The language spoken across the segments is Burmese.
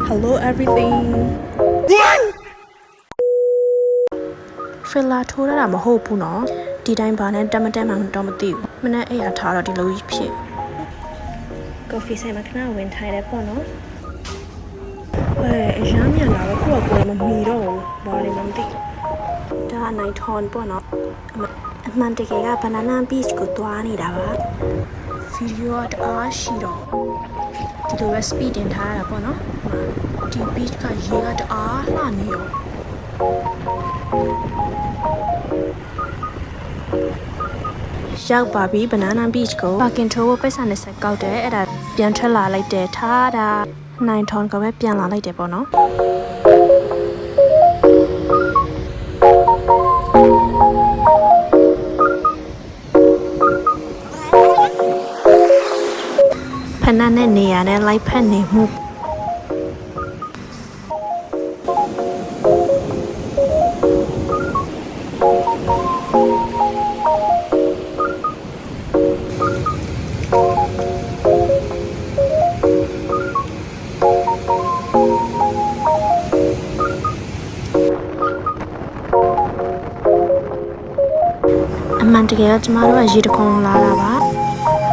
Hello everything ဖီလာထိုးရတာမဟုတ်ဘူးနော်ဒီတိုင်းဘာနဲ့တက်မတက်မှတော့မသိဘူးမနေ့အိယာထားတော့ဒီလိုကြီးဖြစ်ကော်ဖီဆိုင်မှာခဏဝင်ထိုင်တယ်ပေါ့နော်အရမ်းမြန်လာတော့ကိုကမမီတော့ဘူးဘာလဲမသိဒါနိုင်ထွန်ပေါ့နော်အမှန်တကယ်က banana beach ကိုတွားနေတာပါဗီဒီယိုကတအားရှိတော့ဒီလိုပဲ speed တင်ထားရတာပေါ့နော်ဒီ beach ကရေကတအားလှနေရောရောက်ပါပြီ banana beach ကို parking ထိုးဖို့ပိတ်စာနဲ့ဆက်ကောက်တယ်အဲ့ဒါပြန်ထွက်လာလိုက်တယ်ထားတာနိုင်ထွန်ကပဲပြန်လာလိုက်တယ်ပေါ့နော်ဖနက်နဲ့နေရတဲ့လိုက်ဖက်နေမှုအမှန်တကယ်ကကျမတို့ကရေတခုံလာတာပါ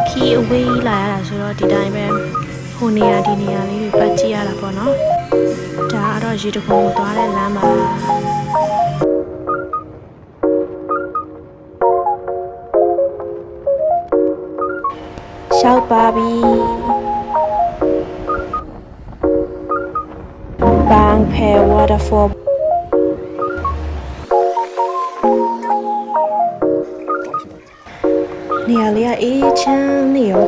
ခီးအဝေးလာရတာဆိုတော့ဒီတိုင်းပဲဟိုနေရာဒီနေရာလေးတွေပတ်ကြည့်ရတာပေါ့နော်ဒါကတော့ရေတခုံကိုသွားတဲ့လမ်းပါရှောက်ပါပြီဘန်ဖဲ waterfallနေရာလေးကအေးချမ်းနေရော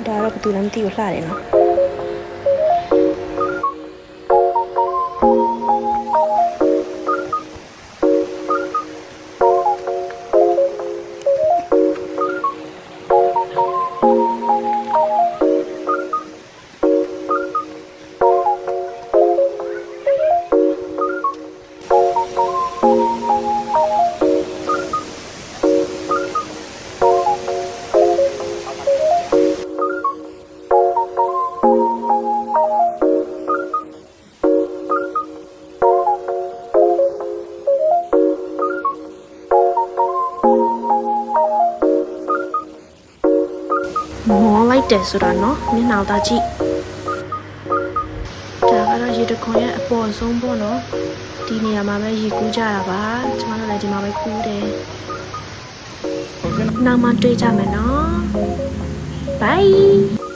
ဒါတော့ဘယ်သူလဲမသိဘူးလှတယ်နော်မောလိုက်တယ်ဆိုတာနော်မျက်နှာသားကြည့်ဒါကတော့ရေတခွန်ရဲ့အပေါ်ဆုံးပေါ့နော်ဒီနေရာမှာပဲရေကူးကြတာပါကျမတို့လည်းဒီမှာပဲကူးတယ်နောက်မှတွေ့ကြမယ်နော် bye